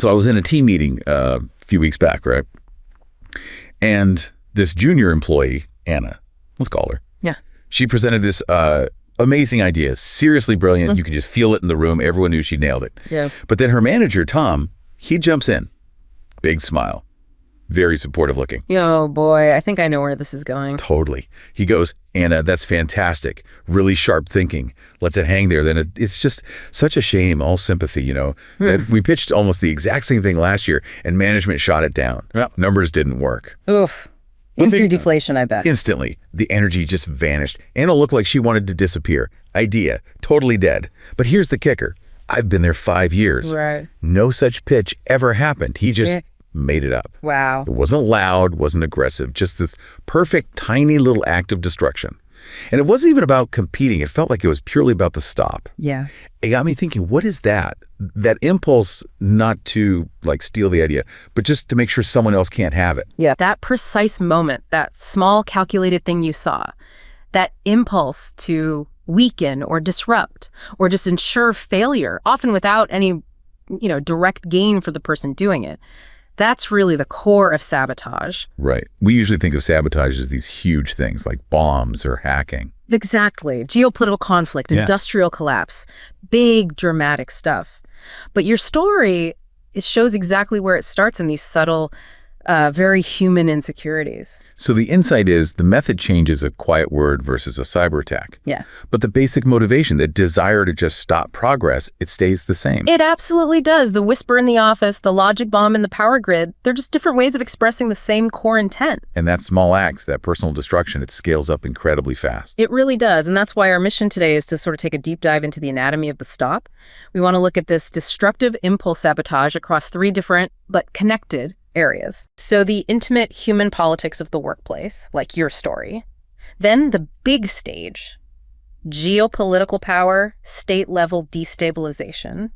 So I was in a team meeting a few weeks back, right? And this junior employee, Anna, let's call her. Yeah. She presented this amazing idea, seriously brilliant. You could just feel it in the room. Everyone knew she nailed it. Yeah. But then her manager, Tom, he jumps in. Big smile. Very supportive looking. Oh, boy. I think I know where this is going. Totally. He goes, Anna, that's fantastic. Really sharp thinking. Lets it hang there. Then it's just such a shame, all sympathy, that we pitched almost the exact same thing last year and management shot it down. Yep. Numbers didn't work. Oof. Instant deflation, I bet. Instantly. The energy just vanished. Anna looked like she wanted to disappear. Idea. Totally dead. But here's the kicker. I've been there 5 years. Right. No such pitch ever happened. He just made it up. Wow. It wasn't loud, wasn't aggressive, just this perfect, tiny little act of destruction. And it wasn't even about competing. It felt like it was purely about the stop. Yeah. It got me thinking, what is that? That impulse not to steal the idea, but just to make sure someone else can't have it. Yeah. That precise moment, that small calculated thing you saw, that impulse to weaken or disrupt or just ensure failure, often without any, direct gain for the person doing it. That's really the core of sabotage. Right. We usually think of sabotage as these huge things like bombs or hacking. Exactly. Geopolitical conflict, industrial collapse, big dramatic stuff. But your story, it shows exactly where it starts in these subtle, very human insecurities. So the insight is the method changes a quiet word versus a cyber attack. Yeah. But the basic motivation, the desire to just stop progress, it stays the same. It absolutely does. The whisper in the office, the logic bomb in the power grid, they're just different ways of expressing the same core intent. And that small acts, that personal destruction, it scales up incredibly fast. It really does. And that's why our mission today is to sort of take a deep dive into the anatomy of the stop. We want to look at this destructive impulse sabotage across 3 different but connected areas. So the intimate human politics of the workplace, like your story. Then the big stage, geopolitical power, state-level destabilization.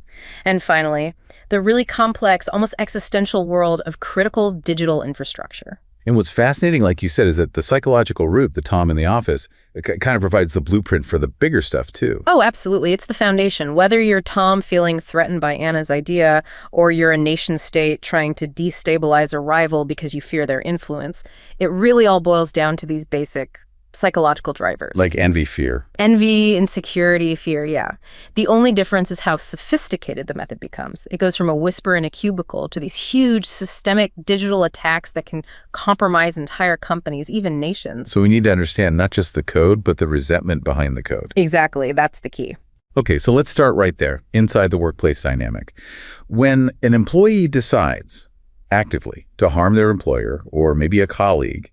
And finally, the really complex, almost existential world of critical digital infrastructure. And what's fascinating, like you said, is that the psychological root, the Tom in the office, it kind of provides the blueprint for the bigger stuff, too. Oh, absolutely. It's the foundation. Whether you're Tom feeling threatened by Anna's idea, or you're a nation state trying to destabilize a rival because you fear their influence, it really all boils down to these basic psychological drivers. Like envy, fear. Envy, insecurity, fear, yeah. The only difference is how sophisticated the method becomes. It goes from a whisper in a cubicle to these huge systemic digital attacks that can compromise entire companies, even nations. So we need to understand not just the code, but the resentment behind the code. Exactly. That's the key. Okay, so let's start right there, inside the workplace dynamic. When an employee decides actively to harm their employer or maybe a colleague,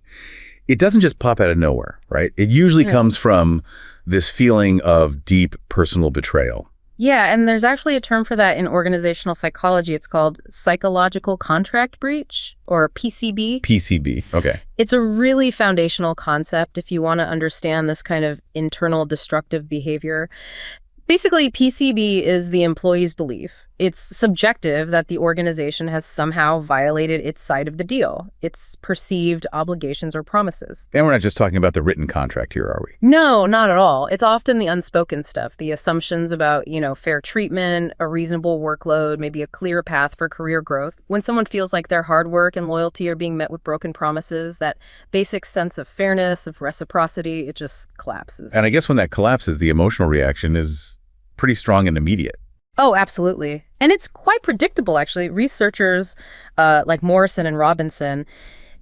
it doesn't just pop out of nowhere, right? It usually comes from this feeling of deep personal betrayal. Yeah, and there's actually a term for that in organizational psychology. It's called psychological contract breach, or PCB. PCB, okay. It's a really foundational concept if you want to understand this kind of internal destructive behavior. Basically, PCB is the employee's belief. It's subjective that the organization has somehow violated its side of the deal, its perceived obligations or promises. And we're not just talking about the written contract here, are we? No, not at all. It's often the unspoken stuff, the assumptions about, fair treatment, a reasonable workload, maybe a clear path for career growth. When someone feels like their hard work and loyalty are being met with broken promises, that basic sense of fairness, of reciprocity, it just collapses. And I guess when that collapses, the emotional reaction is pretty strong and immediate. Oh, absolutely. And it's quite predictable, actually. Researchers like Morrison and Robinson,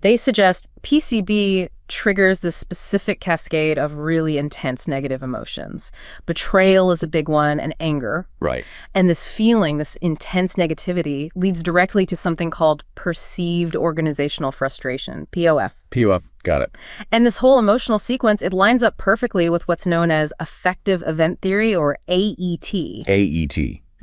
they suggest PCB triggers this specific cascade of really intense negative emotions. Betrayal is a big one, and anger. Right. And this feeling, this intense negativity, leads directly to something called perceived organizational frustration, POF. POF, got it. And this whole emotional sequence, it lines up perfectly with what's known as affective event theory, or AET. AET.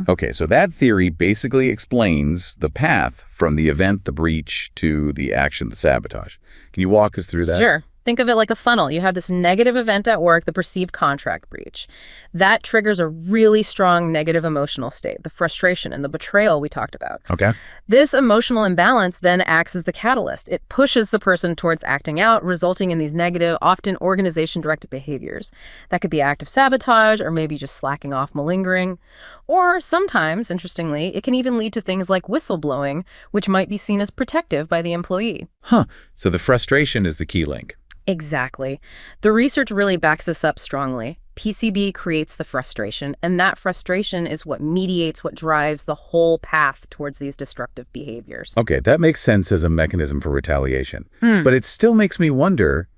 Okay, so that theory basically explains the path from the event, the breach, to the action, the sabotage. Can you walk us through that? Sure. Think of it like a funnel. You have this negative event at work, the perceived contract breach. That triggers a really strong negative emotional state, the frustration and the betrayal we talked about. Okay. This emotional imbalance then acts as the catalyst. It pushes the person towards acting out, resulting in these negative, often organization-directed behaviors. That could be active sabotage or maybe just slacking off, malingering. Or sometimes, interestingly, it can even lead to things like whistleblowing, which might be seen as protective by the employee. Huh. So the frustration is the key link. Exactly. The research really backs this up strongly. PCB creates the frustration, and that frustration is what mediates, what drives the whole path towards these destructive behaviors. Okay, that makes sense as a mechanism for retaliation. But it still makes me wonder,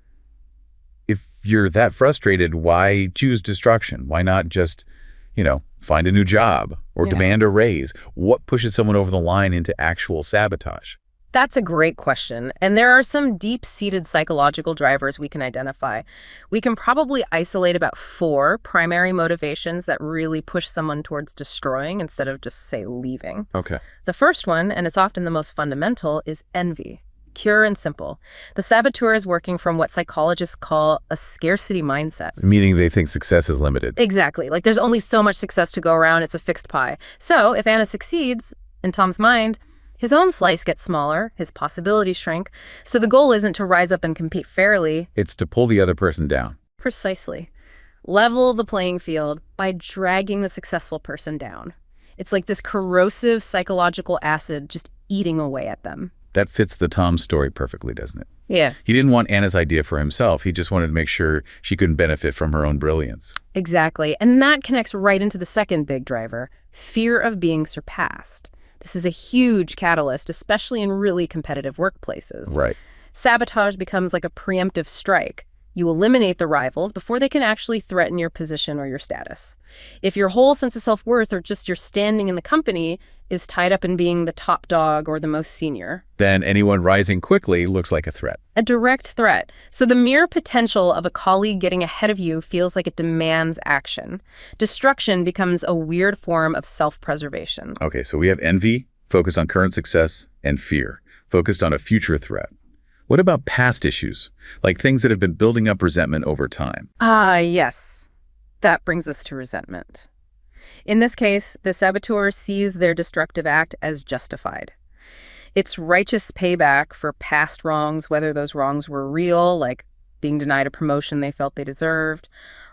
if you're that frustrated, why choose destruction? Why not just, find a new job or demand a raise? What pushes someone over the line into actual sabotage? That's a great question, and there are some deep-seated psychological drivers we can identify. We can probably isolate about 4 primary motivations that really push someone towards destroying instead of just, say, leaving. Okay. The first one, and it's often the most fundamental, is envy. Pure and simple. The saboteur is working from what psychologists call a scarcity mindset. Meaning they think success is limited. Exactly. Like there's only so much success to go around. It's a fixed pie. So if Anna succeeds, in Tom's mind, his own slice gets smaller, his possibilities shrink, so the goal isn't to rise up and compete fairly. It's to pull the other person down. Precisely. Level the playing field by dragging the successful person down. It's like this corrosive psychological acid just eating away at them. That fits the Tom story perfectly, doesn't it? Yeah. He didn't want Anna's idea for himself. He just wanted to make sure she couldn't benefit from her own brilliance. Exactly. And that connects right into the second big driver, fear of being surpassed. This is a huge catalyst, especially in really competitive workplaces. Right. Sabotage becomes like a preemptive strike. You eliminate the rivals before they can actually threaten your position or your status. If your whole sense of self-worth or just your standing in the company is tied up in being the top dog or the most senior, then anyone rising quickly looks like a threat. a direct threat. So the mere potential of a colleague getting ahead of you feels like it demands action. Destruction becomes a weird form of self-preservation. Okay, so we have envy, focused on current success, and fear, focused on a future threat. What about past issues, like things that have been building up resentment over time? Ah, yes. That brings us to resentment. In this case, the saboteur sees their destructive act as justified. It's righteous payback for past wrongs, whether those wrongs were real, like being denied a promotion they felt they deserved,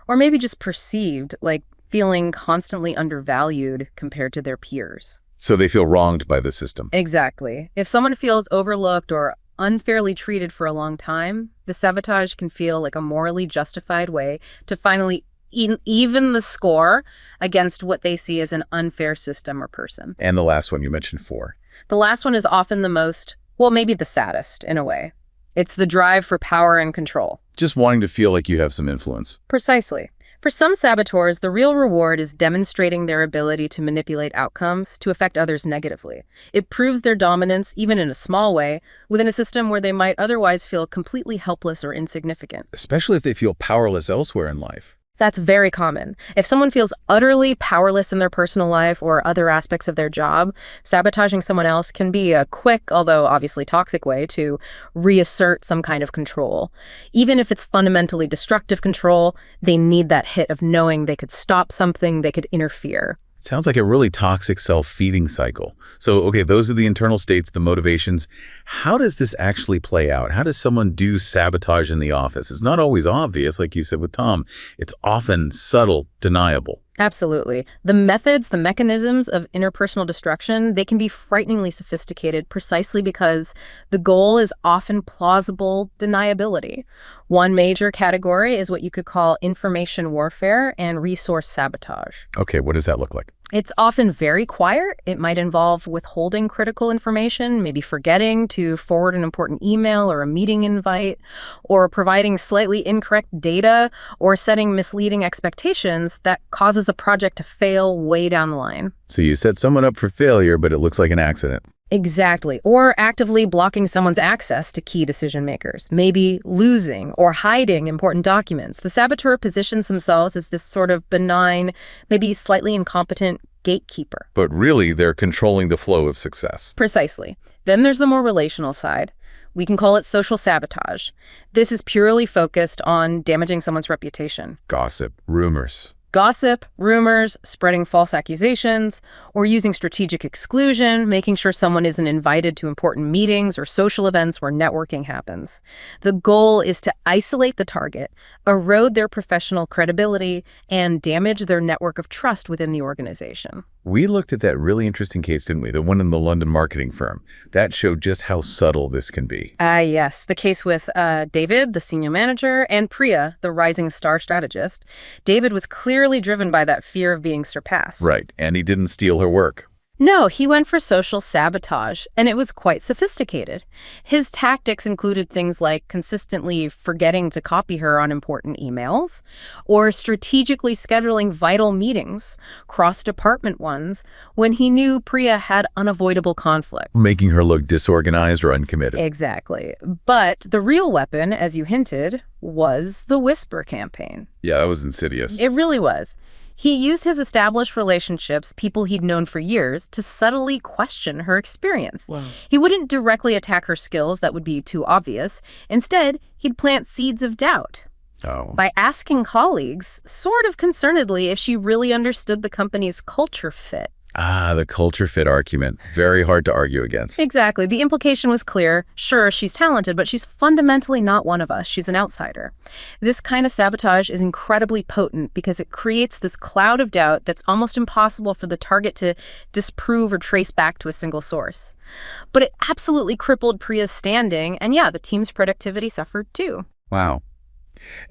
or maybe just perceived, like feeling constantly undervalued compared to their peers. So they feel wronged by the system. Exactly. If someone feels overlooked or unfairly treated for a long time, the sabotage can feel like a morally justified way to finally even the score against what they see as an unfair system or person. And the last one you mentioned, 4. The last one is often the most, well, maybe the saddest in a way. It's the drive for power and control. Just wanting to feel like you have some influence. Precisely. For some saboteurs, the real reward is demonstrating their ability to manipulate outcomes to affect others negatively. It proves their dominance, even in a small way, within a system where they might otherwise feel completely helpless or insignificant. Especially if they feel powerless elsewhere in life. That's very common. If someone feels utterly powerless in their personal life or other aspects of their job, sabotaging someone else can be a quick, although obviously toxic way to reassert some kind of control. Even if it's fundamentally destructive control, they need that hit of knowing they could stop something, they could interfere. It sounds like a really toxic self-feeding cycle. So, okay, those are the internal states, the motivations. How does this actually play out? How does someone do sabotage in the office? It's not always obvious, like you said with Tom. It's often subtle, deniable. Absolutely. The methods, the mechanisms of interpersonal destruction, they can be frighteningly sophisticated precisely because the goal is often plausible deniability. One major category is what you could call information warfare and resource sabotage. Okay, what does that look like? It's often very quiet. It might involve withholding critical information, maybe forgetting to forward an important email or a meeting invite, or providing slightly incorrect data, or setting misleading expectations that causes a project to fail way down the line. So you set someone up for failure, but it looks like an accident. Exactly. Or actively blocking someone's access to key decision makers, maybe losing or hiding important documents. The saboteur positions themselves as this sort of benign, maybe slightly incompetent gatekeeper. But really, they're controlling the flow of success. Precisely. Then there's the more relational side. We can call it social sabotage. This is purely focused on damaging someone's reputation. Gossip, rumors. Gossip, rumors, spreading false accusations, or using strategic exclusion, making sure someone isn't invited to important meetings or social events where networking happens. The goal is to isolate the target, erode their professional credibility, and damage their network of trust within the organization. We looked at that really interesting case, didn't we? The one in the London marketing firm. That showed just how subtle this can be. Yes. The case with David, the senior manager, and Priya, the rising star strategist. David was clearly driven by that fear of being surpassed. Right. And he didn't steal her work. No, he went for social sabotage, and it was quite sophisticated. His tactics included things like consistently forgetting to copy her on important emails, or strategically scheduling vital meetings, cross-department ones, when he knew Priya had unavoidable conflicts. Making her look disorganized or uncommitted. Exactly. But the real weapon, as you hinted, was the whisper campaign. Yeah, that was insidious. It really was. He used his established relationships, people he'd known for years, to subtly question her experience. Wow. He wouldn't directly attack her skills, that would be too obvious. Instead, he'd plant seeds of doubt. Oh. By asking colleagues, sort of concernedly, if she really understood the company's culture fit. The culture fit argument. Very hard to argue against. Exactly. The implication was clear. Sure, she's talented, but she's fundamentally not one of us. She's an outsider. This kind of sabotage is incredibly potent because it creates this cloud of doubt that's almost impossible for the target to disprove or trace back to a single source. But it absolutely crippled Priya's standing, and yeah, the team's productivity suffered too. Wow.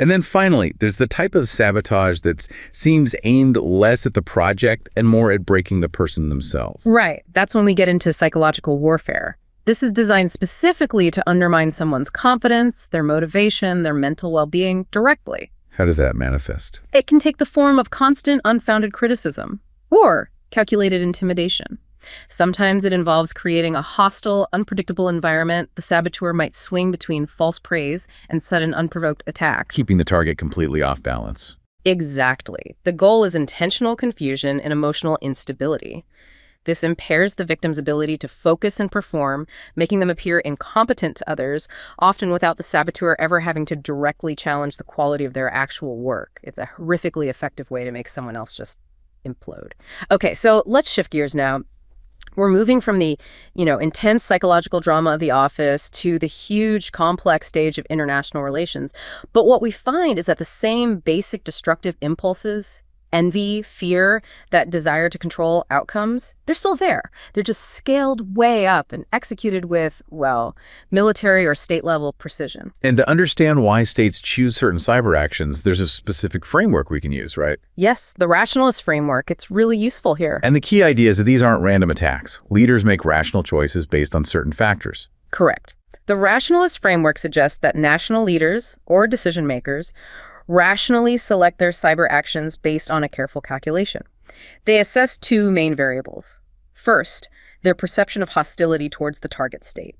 And then finally, there's the type of sabotage that seems aimed less at the project and more at breaking the person themselves. Right. That's when we get into psychological warfare. This is designed specifically to undermine someone's confidence, their motivation, their mental well-being directly. How does that manifest? It can take the form of constant, unfounded criticism or calculated intimidation. Sometimes it involves creating a hostile, unpredictable environment. The saboteur might swing between false praise and sudden, unprovoked attacks. Keeping the target completely off balance. Exactly. The goal is intentional confusion and emotional instability. This impairs the victim's ability to focus and perform, making them appear incompetent to others, often without the saboteur ever having to directly challenge the quality of their actual work. It's a horrifically effective way to make someone else just implode. Okay, so let's shift gears now. We're moving from the, intense psychological drama of the office to the huge, complex stage of international relations. But what we find is that the same basic destructive impulses, envy, fear, that desire to control outcomes, they're still there. They're just scaled way up and executed with, military or state-level precision. And to understand why states choose certain cyber actions, there's a specific framework we can use, right? Yes, the rationalist framework. It's really useful here. And the key idea is that these aren't random attacks. Leaders make rational choices based on certain factors. Correct. The rationalist framework suggests that national leaders or decision makers rationally select their cyber actions based on a careful calculation. They assess two main variables. First, their perception of hostility towards the target state.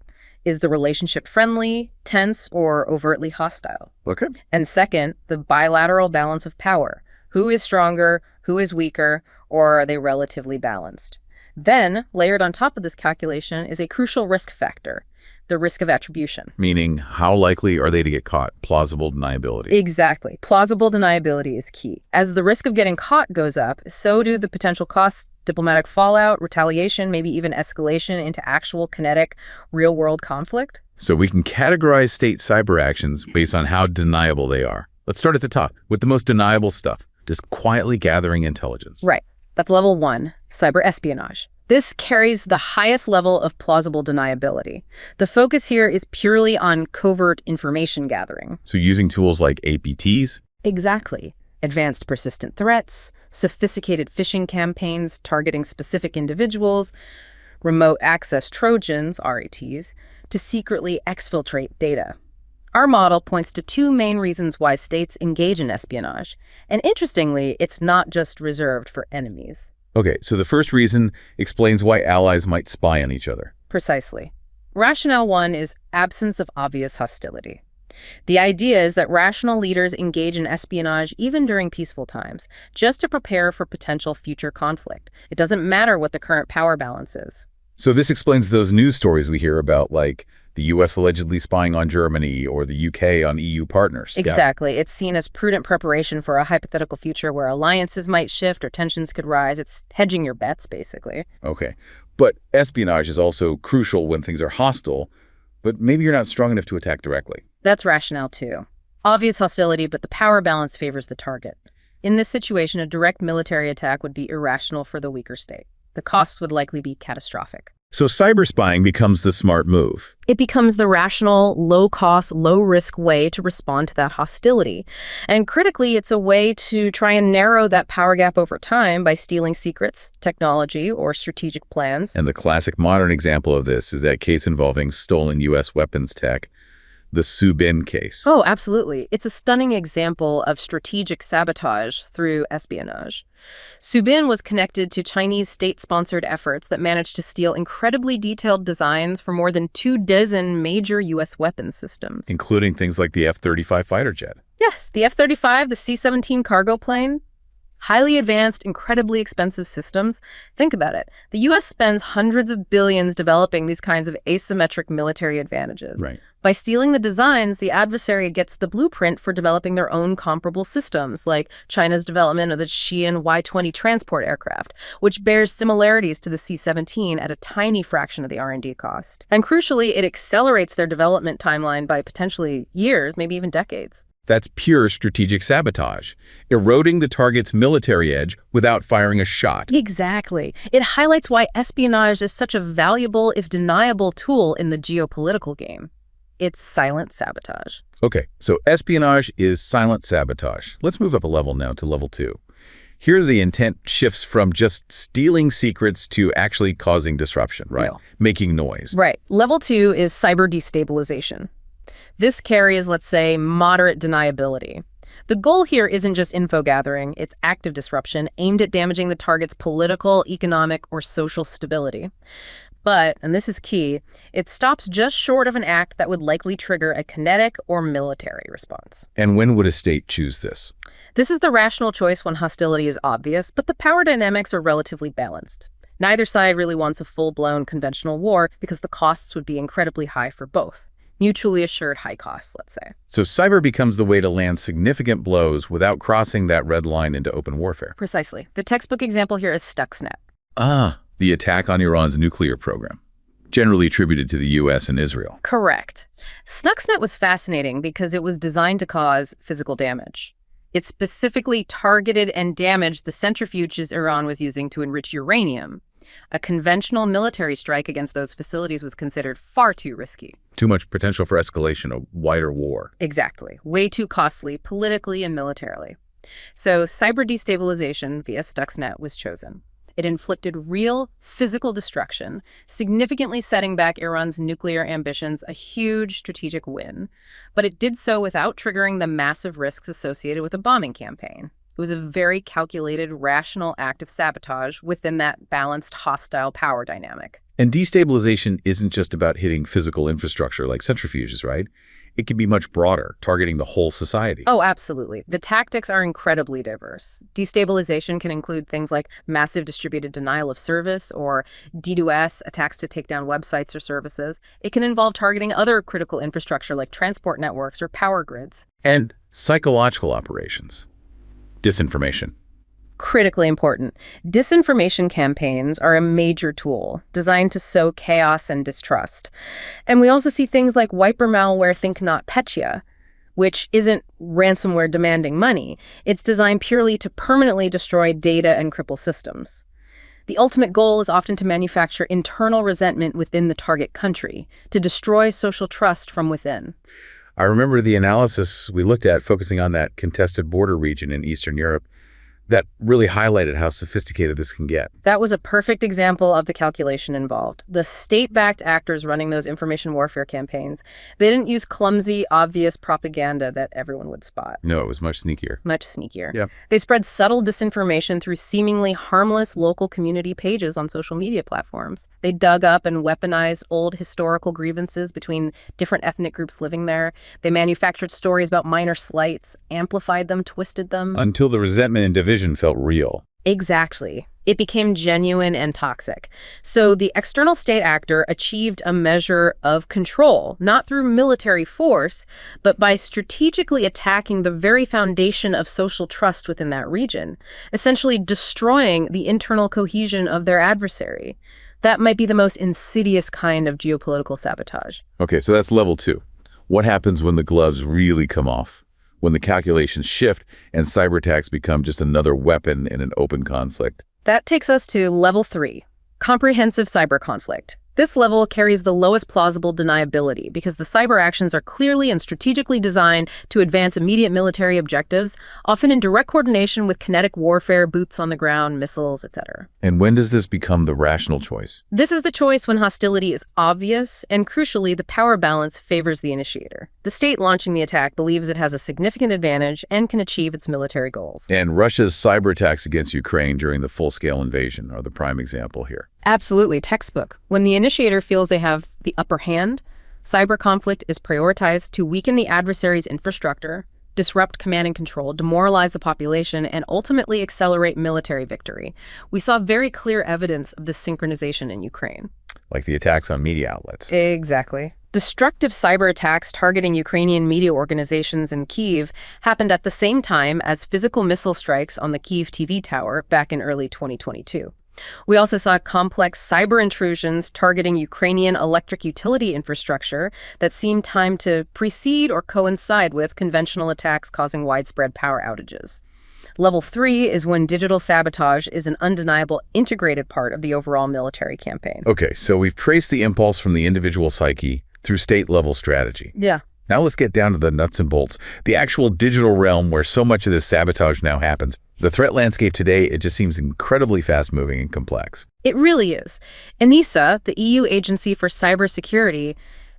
Is the relationship friendly, tense, or overtly hostile? Okay. And second, the bilateral balance of power. Who is stronger, who is weaker, or are they relatively balanced? Then, layered on top of this calculation is a crucial risk factor, the risk of attribution. Meaning, how likely are they to get caught? Plausible deniability. Exactly. Plausible deniability is key. As the risk of getting caught goes up, so do the potential costs, diplomatic fallout, retaliation, maybe even escalation into actual kinetic, real-world conflict. So we can categorize state cyber actions based on how deniable they are. Let's start at the top with the most deniable stuff, just quietly gathering intelligence. Right. That's level 1, cyber espionage. This carries the highest level of plausible deniability. The focus here is purely on covert information gathering. So using tools like APTs? Exactly. Advanced persistent threats, sophisticated phishing campaigns targeting specific individuals, remote access Trojans, RATs, to secretly exfiltrate data. Our model points to two main reasons why states engage in espionage. And interestingly, it's not just reserved for enemies. Okay, so the first reason explains why allies might spy on each other. Precisely. Rationale 1 is absence of obvious hostility. The idea is that rational leaders engage in espionage even during peaceful times, just to prepare for potential future conflict. It doesn't matter what the current power balance is. So this explains those news stories we hear about, like The U.S. allegedly spying on Germany or the U.K. on EU partners. Exactly. It's seen as prudent preparation for a hypothetical future where alliances might shift or tensions could rise. It's hedging your bets, basically. Okay. But espionage is also crucial when things are hostile, but maybe you're not strong enough to attack directly. That's rationale, too. Obvious hostility, but the power balance favors the target. In this situation, a direct military attack would be irrational for the weaker state. The costs would likely be catastrophic. So cyberspying becomes the smart move. It becomes the rational, low-cost, low-risk way to respond to that hostility. And critically, it's a way to try and narrow that power gap over time by stealing secrets, technology, or strategic plans. And the classic modern example of this is that case involving stolen U.S. weapons tech, the Subin case. Oh, absolutely. It's a stunning example of strategic sabotage through espionage. Subin was connected to Chinese state-sponsored efforts that managed to steal incredibly detailed designs for more than 24 major U.S. weapons systems. Including things like the F-35 fighter jet. Yes, the F-35, the C-17 cargo plane. Highly advanced, incredibly expensive systems. Think about it. The U.S. spends hundreds of billions developing these kinds of asymmetric military advantages. Right. By stealing the designs, the adversary gets the blueprint for developing their own comparable systems, like China's development of the Xi'an Y-20 transport aircraft, which bears similarities to the C-17 at a tiny fraction of the R&D cost. And crucially, it accelerates their development timeline by potentially years, maybe even decades. That's pure strategic sabotage, eroding the target's military edge without firing a shot. Exactly. It highlights why espionage is such a valuable, if deniable, tool in the geopolitical game. It's silent sabotage. Okay, so espionage is silent sabotage. Let's move up a level now to level 2. Here the intent shifts from just stealing secrets to actually causing disruption, right? No. Making noise. Right. Level 2 is cyber destabilization. This carries, let's say, moderate deniability. The goal here isn't just info gathering, it's active disruption aimed at damaging the target's political, economic, or social stability. But, and this is key, it stops just short of an act that would likely trigger a kinetic or military response. And when would a state choose this? This is the rational choice when hostility is obvious, but the power dynamics are relatively balanced. Neither side really wants a full-blown conventional war because the costs would be incredibly high for both. Mutually assured high costs, let's say. So cyber becomes the way to land significant blows without crossing that red line into open warfare. Precisely. The textbook example here is Stuxnet. The attack on Iran's nuclear program, generally attributed to the U.S. and Israel. Correct. Stuxnet was fascinating because it was designed to cause physical damage. It specifically targeted and damaged the centrifuges Iran was using to enrich uranium. A conventional military strike against those facilities was considered far too risky. Too much potential for escalation, a wider war. Exactly. Way too costly, politically and militarily. So cyber destabilization via Stuxnet was chosen. It inflicted real physical destruction, significantly setting back Iran's nuclear ambitions, a huge strategic win. But it did so without triggering the massive risks associated with a bombing campaign. It was a very calculated, rational act of sabotage within that balanced, hostile power dynamic. And destabilization isn't just about hitting physical infrastructure like centrifuges, right? It can be much broader, targeting the whole society. Oh, absolutely. The tactics are incredibly diverse. Destabilization can include things like massive distributed denial of service or DDoS, attacks to take down websites or services. It can involve targeting other critical infrastructure like transport networks or power grids. And psychological operations. Disinformation. Critically important. Disinformation campaigns are a major tool designed to sow chaos and distrust. And we also see things like wiper malware Think Not Petya, which isn't ransomware demanding money. It's designed purely to permanently destroy data and cripple systems. The ultimate goal is often to manufacture internal resentment within the target country, to destroy social trust from within. I remember the analysis we looked at focusing on that contested border region in Eastern Europe that really highlighted how sophisticated this can get. That was a perfect example of the calculation involved. The state-backed actors running those information warfare campaigns, they didn't use clumsy, obvious propaganda that everyone would spot. No, it was much sneakier. Much sneakier. Yeah. They spread subtle disinformation through seemingly harmless local community pages on social media platforms. They dug up and weaponized old historical grievances between different ethnic groups living there. They manufactured stories about minor slights, amplified them, twisted them. Until the resentment and division felt real. Exactly. It became genuine and toxic. So the external state actor achieved a measure of control, not through military force, but by strategically attacking the very foundation of social trust within that region, essentially destroying the internal cohesion of their adversary. That might be the most insidious kind of geopolitical sabotage. Okay, so that's level 2. What happens when the gloves really come off? When the calculations shift and cyber attacks become just another weapon in an open conflict? That takes us to level 3, comprehensive cyber conflict. This level carries the lowest plausible deniability because the cyber actions are clearly and strategically designed to advance immediate military objectives, often in direct coordination with kinetic warfare, boots on the ground, missiles, etc. And when does this become the rational choice? This is the choice when hostility is obvious, and crucially, the power balance favors the initiator. The state launching the attack believes it has a significant advantage and can achieve its military goals. And Russia's cyber attacks against Ukraine during the full-scale invasion are the prime example here. Absolutely, textbook. When the initiator feels they have the upper hand, cyber conflict is prioritized to weaken the adversary's infrastructure, disrupt command and control, demoralize the population, and ultimately accelerate military victory. We saw very clear evidence of this synchronization in Ukraine. Like the attacks on media outlets. Exactly. Destructive cyber attacks targeting Ukrainian media organizations in Kyiv happened at the same time as physical missile strikes on the Kyiv TV tower back in early 2022. We also saw complex cyber intrusions targeting Ukrainian electric utility infrastructure that seemed timed to precede or coincide with conventional attacks causing widespread power outages. Level 3 is when digital sabotage is an undeniable integrated part of the overall military campaign. Okay, so we've traced the impulse from the individual psyche through state-level strategy. Yeah. Now let's get down to the nuts and bolts, the actual digital realm where so much of this sabotage now happens. The threat landscape today, it just seems incredibly fast-moving and complex. It really is. ENISA, the EU Agency for Cybersecurity,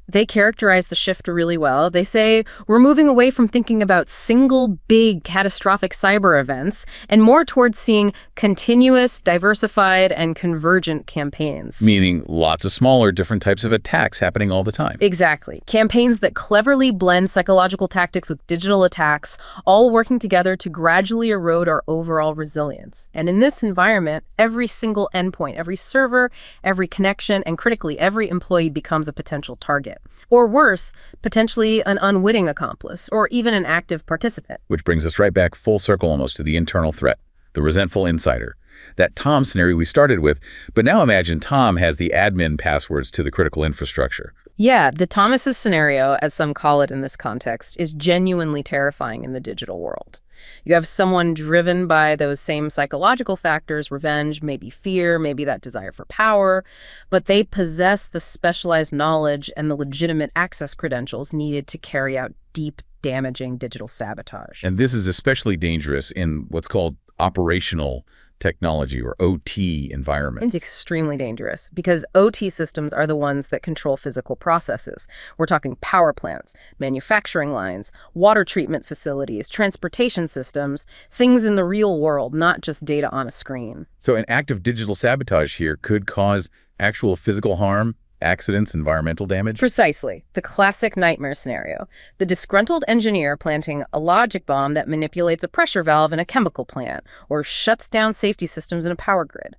they characterize the shift really well. They say, we're moving away from thinking about single, big, catastrophic cyber events and more towards seeing continuous, diversified, and convergent campaigns. Meaning lots of smaller, different types of attacks happening all the time. Exactly. Campaigns that cleverly blend psychological tactics with digital attacks, all working together to gradually erode our overall resilience. And in this environment, every single endpoint, every server, every connection, and critically, every employee becomes a potential target. Or worse, potentially an unwitting accomplice, or even an active participant. Which brings us right back full circle almost to the internal threat, the resentful insider. That Tom scenario we started with, but now imagine Tom has the admin passwords to the critical infrastructure. Yeah, the Thomas's scenario, as some call it in this context, is genuinely terrifying in the digital world. You have someone driven by those same psychological factors, revenge, maybe fear, maybe that desire for power, but they possess the specialized knowledge and the legitimate access credentials needed to carry out deep, damaging digital sabotage. And this is especially dangerous in what's called operational technology or OT environments. It's extremely dangerous because OT systems are the ones that control physical processes. We're talking power plants, manufacturing lines, water treatment facilities, transportation systems, things in the real world, not just data on a screen. So an act of digital sabotage here could cause actual physical harm, accidents, environmental damage? Precisely. The classic nightmare scenario. The disgruntled engineer planting a logic bomb that manipulates a pressure valve in a chemical plant or shuts down safety systems in a power grid.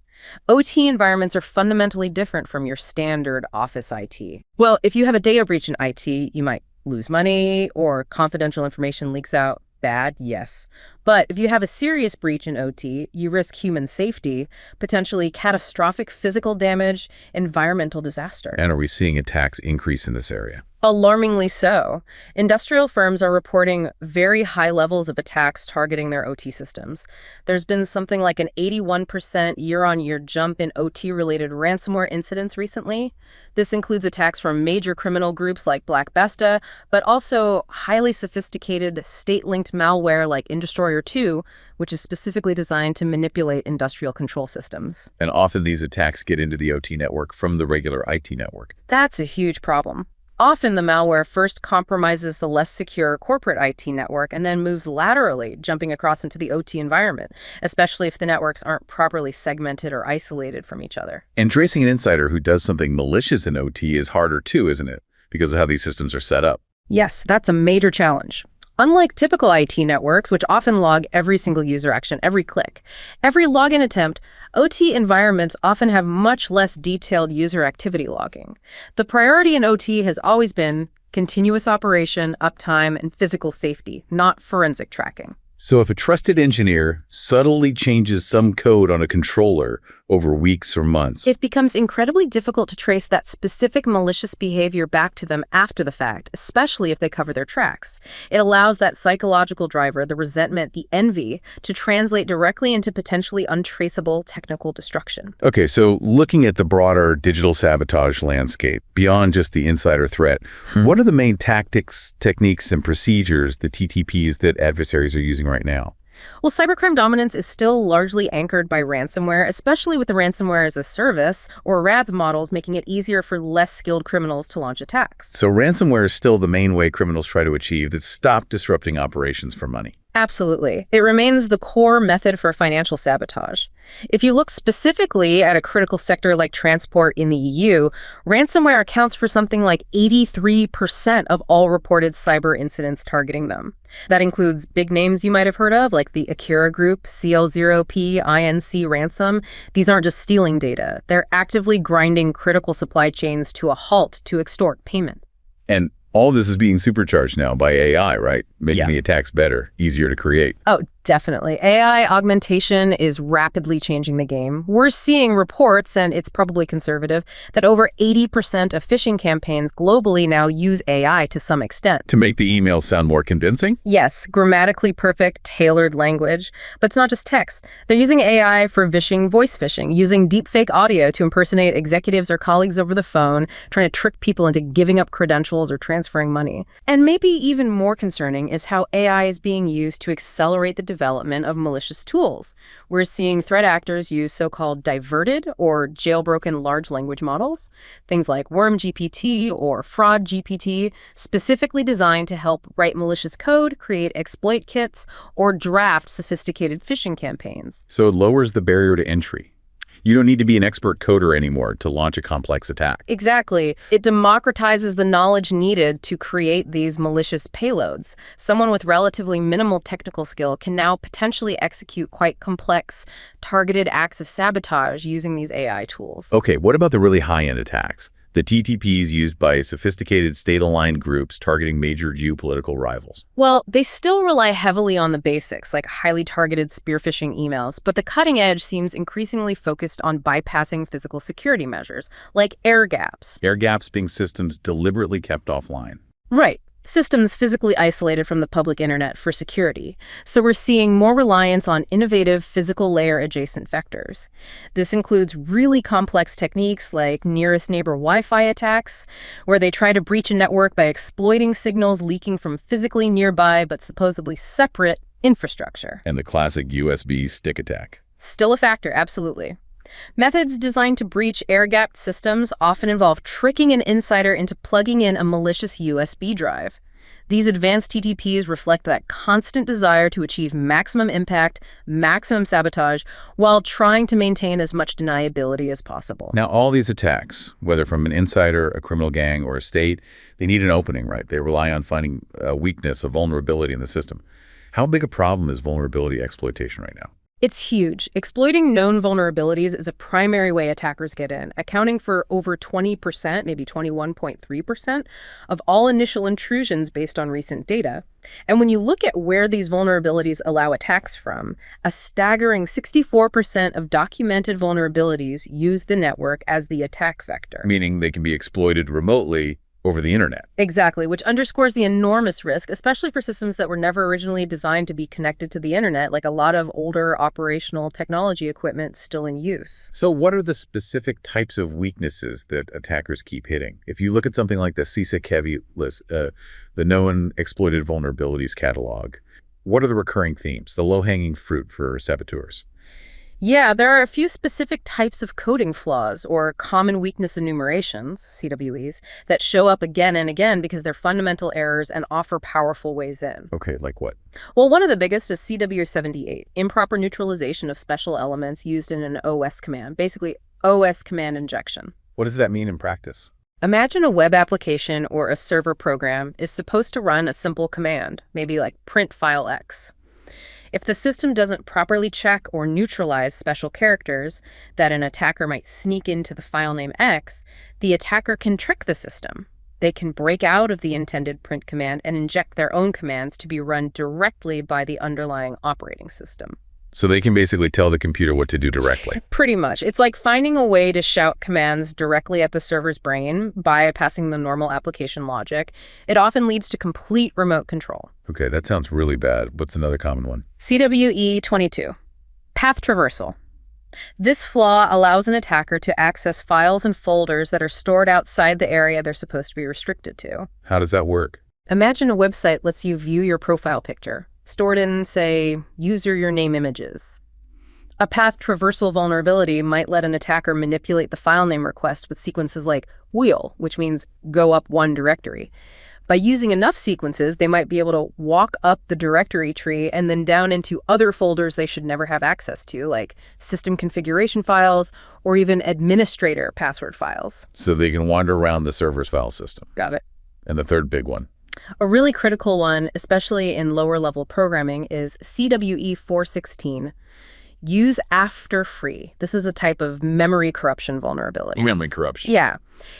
OT environments are fundamentally different from your standard office IT. Well, if you have a data breach in IT, you might lose money or confidential information leaks out. Bad, yes. But if you have a serious breach in OT, you risk human safety, potentially catastrophic physical damage, environmental disaster. And are we seeing attacks increase in this area? Alarmingly so. Industrial firms are reporting very high levels of attacks targeting their OT systems. There's been something like an 81% year-on-year jump in OT-related ransomware incidents recently. This includes attacks from major criminal groups like Black Besta, but also highly sophisticated state-linked malware like Indestroyer 2, which is specifically designed to manipulate industrial control systems. And often these attacks get into the OT network from the regular IT network. That's a huge problem. Often the malware first compromises the less secure corporate IT network and then moves laterally, jumping across into the OT environment, especially if the networks aren't properly segmented or isolated from each other. And tracing an insider who does something malicious in OT is harder too, isn't it? Because of how these systems are set up. Yes, that's a major challenge. Unlike typical IT networks, which often log every single user action, every click, every login attempt, OT environments often have much less detailed user activity logging. The priority in OT has always been continuous operation, uptime, and physical safety, not forensic tracking. So if a trusted engineer subtly changes some code on a controller over weeks or months, It becomes incredibly difficult to trace that specific malicious behavior back to them after the fact, especially if they cover their tracks. It allows that psychological driver, the resentment, the envy, to translate directly into potentially untraceable technical destruction. okay, so looking at the broader digital sabotage landscape, beyond just the insider threat, what are the main tactics, techniques, and procedures, the TTPs that adversaries are using right now? Well, cybercrime dominance is still largely anchored by ransomware, especially with the ransomware as a service, or RADS models, making it easier for less skilled criminals to launch attacks. So ransomware is still the main way criminals try to achieve that stop disrupting operations for money. Absolutely. It remains the core method for financial sabotage. If you look specifically at a critical sector like transport in the EU, ransomware accounts for something like 83% of all reported cyber incidents targeting them. That includes big names you might have heard of, like the Akira Group, CL0P, INC Ransom. These aren't just stealing data. They're actively grinding critical supply chains to a halt to extort payment. And all this is being supercharged now by AI, right? Making Yeah. the attacks better, easier to create. Oh, definitely. AI augmentation is rapidly changing the game. We're seeing reports, and it's probably conservative, that over 80% of phishing campaigns globally now use AI to some extent. To make the emails sound more convincing? Yes, grammatically perfect, tailored language. But it's not just text. They're using AI for vishing voice phishing, using deepfake audio to impersonate executives or colleagues over the phone, trying to trick people into giving up credentials or transferring money. And maybe even more concerning is how AI is being used to accelerate the development of malicious tools. We're seeing threat actors use so-called diverted or jailbroken large language models, things like Worm GPT or Fraud GPT, specifically designed to help write malicious code, create exploit kits, or draft sophisticated phishing campaigns. So it lowers the barrier to entry. You don't need to be an expert coder anymore to launch a complex attack. Exactly. It democratizes the knowledge needed to create these malicious payloads. Someone with relatively minimal technical skill can now potentially execute quite complex, targeted acts of sabotage using these AI tools. Okay, what about the really high-end attacks? The TTPs used by sophisticated state-aligned groups targeting major geopolitical rivals. Well, they still rely heavily on the basics, like highly targeted spear phishing emails, but the cutting edge seems increasingly focused on bypassing physical security measures, like air gaps. Air gaps being systems deliberately kept offline. Right. Systems physically isolated from the public internet for security. So we're seeing more reliance on innovative physical layer adjacent vectors. This includes really complex techniques like nearest neighbor Wi-Fi attacks, where they try to breach a network by exploiting signals leaking from physically nearby but supposedly separate infrastructure. And the classic USB stick attack. Still a factor, absolutely. Methods designed to breach air-gapped systems often involve tricking an insider into plugging in a malicious USB drive. These advanced TTPs reflect that constant desire to achieve maximum impact, maximum sabotage, while trying to maintain as much deniability as possible. Now, all these attacks, whether from an insider, a criminal gang, or a state, they need an opening, right? They rely on finding a weakness, a vulnerability in the system. How big a problem is vulnerability exploitation right now? It's huge. Exploiting known vulnerabilities is a primary way attackers get in, accounting for over 20%, maybe 21.3% of all initial intrusions based on recent data. And when you look at where these vulnerabilities allow attacks from, a staggering 64% of documented vulnerabilities use the network as the attack vector. Meaning they can be exploited remotely over the internet. Exactly, which underscores the enormous risk, especially for systems that were never originally designed to be connected to the internet, like a lot of older operational technology equipment still in use. So what are the specific types of weaknesses that attackers keep hitting? If you look at something like the CSEC heavy list, the known exploited vulnerabilities catalog, what are the recurring themes, the low-hanging fruit for saboteurs? Yeah, there are a few specific types of coding flaws, or common weakness enumerations, CWEs, that show up again and again because they're fundamental errors and offer powerful ways in. Okay, like what? Well, one of the biggest is CW78, improper neutralization of special elements used in an OS command, basically OS command injection. What does that mean in practice? Imagine a web application or a server program is supposed to run a simple command, maybe like print file X. If the system doesn't properly check or neutralize special characters that an attacker might sneak into the file name X, the attacker can trick the system. They can break out of the intended print command and inject their own commands to be run directly by the underlying operating system. So they can basically tell the computer what to do directly. Pretty much. It's like finding a way to shout commands directly at the server's brain, bypassing the normal application logic. It often leads to complete remote control. Okay, that sounds really bad. What's another common one? CWE22, path traversal. This flaw allows an attacker to access files and folders that are stored outside the area they're supposed to be restricted to. How does that work? Imagine a website lets you view your profile picture, stored in, say, user your name images. A path traversal vulnerability might let an attacker manipulate the file name request with sequences like wheel, which means go up one directory. By using enough sequences, they might be able to walk up the directory tree and then down into other folders they should never have access to, like system configuration files or even administrator password files. So they can wander around the server's file system. Got it. And the third big one? A really critical one, especially in lower-level programming, is CWE 416. Use after free. This is a type of memory corruption vulnerability. Memory corruption. Yeah.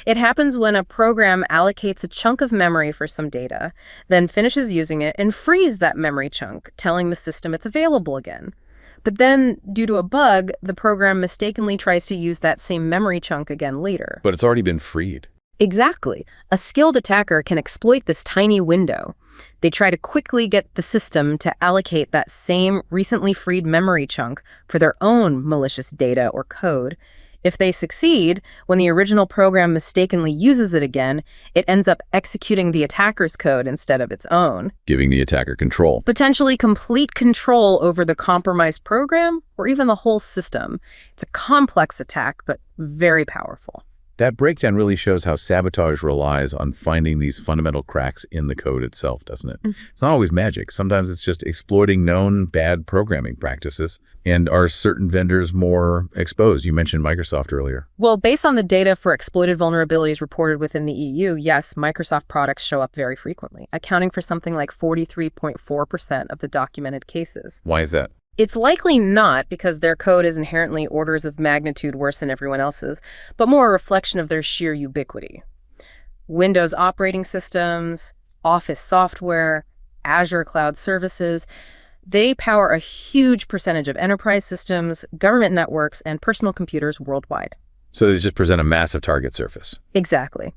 It happens when a program allocates a chunk of memory for some data, then finishes using it and frees that memory chunk, telling the system it's available again. But then, due to a bug, the program mistakenly tries to use that same memory chunk again later. But it's already been freed. Exactly. A skilled attacker can exploit this tiny window. They try to quickly get the system to allocate that same recently freed memory chunk for their own malicious data or code. If they succeed, when the original program mistakenly uses it again, it ends up executing the attacker's code instead of its own, Giving the attacker control. potentially complete control over the compromised program or even the whole system. It's a complex attack, but very powerful. That breakdown really shows how sabotage relies on finding these fundamental cracks in the code itself, doesn't it? It's not always magic. Sometimes it's just exploiting known bad programming practices. And are certain vendors more exposed? You mentioned Microsoft earlier. Well, based on the data for exploited vulnerabilities reported within the EU, yes, Microsoft products show up very frequently, accounting for something like 43.4% of the documented cases. Why is that? It's likely not because their code is inherently orders of magnitude worse than everyone else's, but more a reflection of their sheer ubiquity. Windows operating systems, Office software, Azure cloud services, they power a huge percentage of enterprise systems, government networks, and personal computers worldwide. So they just present a massive target surface. Exactly.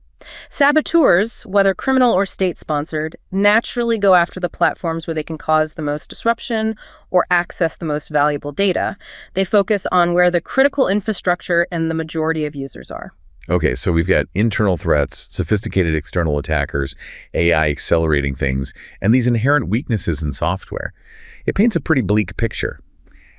Saboteurs, whether criminal or state-sponsored, naturally go after the platforms where they can cause the most disruption or access the most valuable data. They focus on where the critical infrastructure and the majority of users are. Okay, so we've got internal threats, sophisticated external attackers, AI accelerating things, and these inherent weaknesses in software. It paints a pretty bleak picture.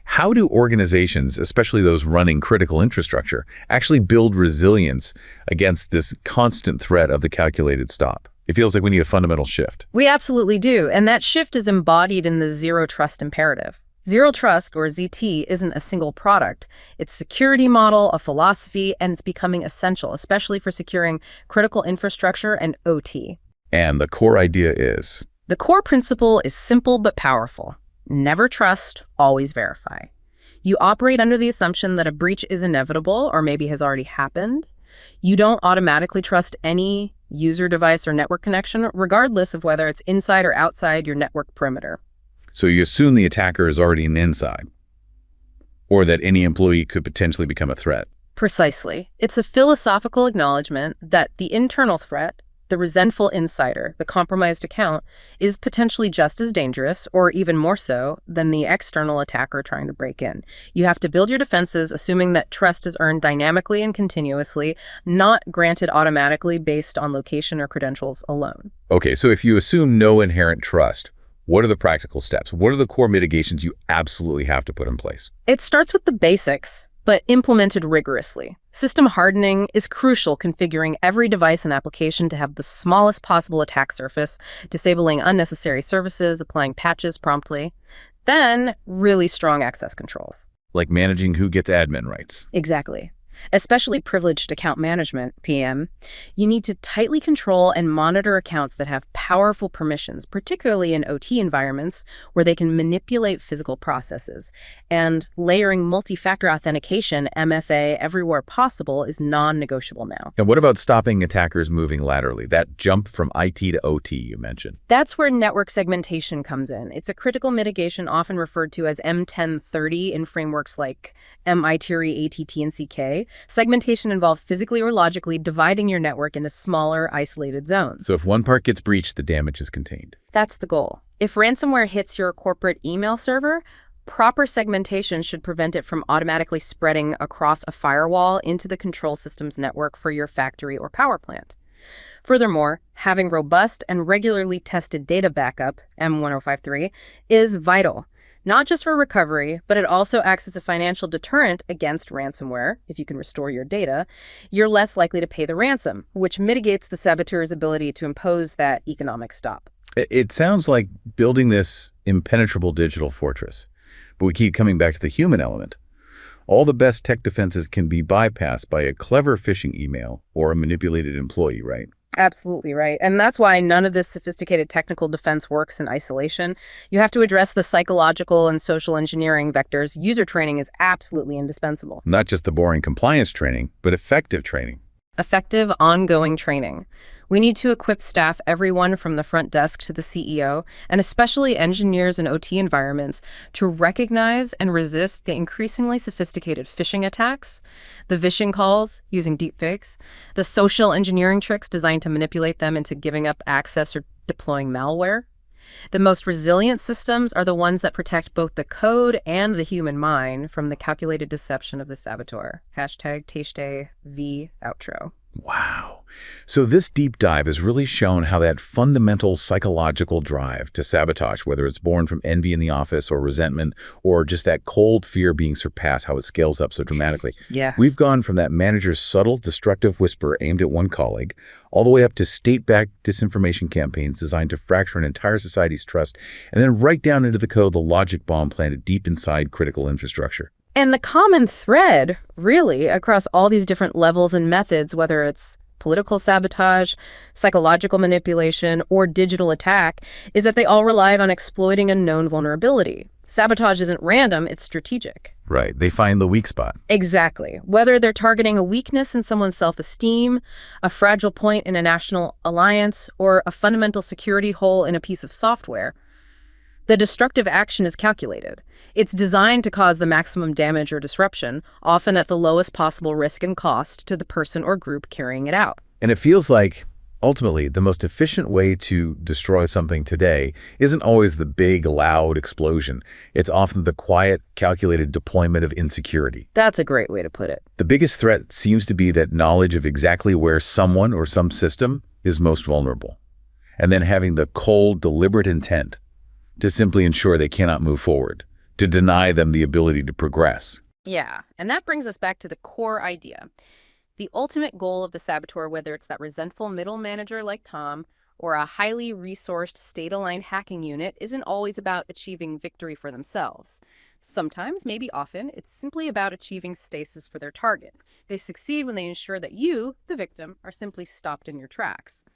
How do organizations, especially those running critical infrastructure, actually build resilience against this constant threat of the calculated stop? It feels like we need a fundamental shift. We absolutely do, and that shift is embodied in the Zero Trust imperative. Zero Trust, or ZT, isn't a single product. It's a security model, a philosophy, and it's becoming essential, especially for securing critical infrastructure and OT. And the core idea is? The core principle is simple but powerful. Never trust, always verify. You operate under the assumption that a breach is inevitable or maybe has already happened. You don't automatically trust any user device or network connection, regardless of whether it's inside or outside your network perimeter. So you assume the attacker is already an inside, or that any employee could potentially become a threat. Precisely. It's a philosophical acknowledgement that the internal threat, the resentful insider, the compromised account, is potentially just as dangerous, or even more so, than the external attacker trying to break in. You have to build your defenses assuming that trust is earned dynamically and continuously, not granted automatically based on location or credentials alone. Okay, so if you assume no inherent trust, what are the practical steps? What are the core mitigations you absolutely have to put in place? It starts with the basics, but implemented rigorously. System hardening is crucial, configuring every device and application to have the smallest possible attack surface, disabling unnecessary services, applying patches promptly. Then, really strong access controls. Like managing who gets admin rights. Exactly. especially privileged account management, PM. You need to tightly control and monitor accounts that have powerful permissions, particularly in OT environments where they can manipulate physical processes. And layering multi-factor authentication, MFA, everywhere possible is non-negotiable now. And what about stopping attackers moving laterally? That jump from IT to OT you mentioned. That's where network segmentation comes in. It's a critical mitigation often referred to as M1030 in frameworks like MITRE, ATT, and CK. Segmentation involves physically or logically dividing your network into smaller, isolated zones. So if one part gets breached, the damage is contained. That's the goal. If ransomware hits your corporate email server, proper segmentation should prevent it from automatically spreading across a firewall into the control systems network for your factory or power plant. Furthermore, having robust and regularly tested data backup, M1053, is vital. Not just for recovery, but it also acts as a financial deterrent against ransomware. If you can restore your data, you're less likely to pay the ransom, which mitigates the saboteur's ability to impose that economic stop. It sounds like building this impenetrable digital fortress, but we keep coming back to the human element. All the best tech defenses can be bypassed by a clever phishing email or a manipulated employee, right? Absolutely right. And that's why none of this sophisticated technical defense works in isolation. You have to address the psychological and social engineering vectors. User training is absolutely indispensable. Not just the boring compliance training, but effective training. Effective, ongoing training. We need to equip staff, everyone from the front desk to the CEO, and especially engineers in OT environments, to recognize and resist the increasingly sophisticated phishing attacks, the vishing calls using deepfakes, the social engineering tricks designed to manipulate them into giving up access or deploying malware. The most resilient systems are the ones that protect both the code and the human mind from the calculated deception of the saboteur. Hashtag Techte V outro. Wow. So this deep dive has really shown how that fundamental psychological drive to sabotage, whether it's born from envy in the office or resentment or just that cold fear being surpassed, how it scales up so dramatically. Yeah. We've gone from that manager's subtle, destructive whisper aimed at one colleague all the way up to state-backed disinformation campaigns designed to fracture an entire society's trust, and then right down into the code, the logic bomb planted deep inside critical infrastructure. And the common thread, really, across all these different levels and methods, whether it's political sabotage, psychological manipulation, or digital attack, is that they all relied on exploiting a known vulnerability. Sabotage isn't random, it's strategic. Right. They find the weak spot. Exactly. Whether they're targeting a weakness in someone's self-esteem, a fragile point in a national alliance, or a fundamental security hole in a piece of software, the destructive action is calculated. It's designed to cause the maximum damage or disruption, often at the lowest possible risk and cost to the person or group carrying it out. And it feels like, ultimately, the most efficient way to destroy something today isn't always the big, loud explosion. It's often the quiet, calculated deployment of insecurity. That's a great way to put it. The biggest threat seems to be that knowledge of exactly where someone or some system is most vulnerable, and then having the cold, deliberate intent to simply ensure they cannot move forward, to deny them the ability to progress. Yeah, and that brings us back to the core idea. The ultimate goal of the saboteur, whether it's that resentful middle manager like Tom or a highly resourced state-aligned hacking unit, isn't always about achieving victory for themselves. Sometimes, maybe often, it's simply about achieving stasis for their target. They succeed when they ensure that you, the victim, are simply stopped in your tracks.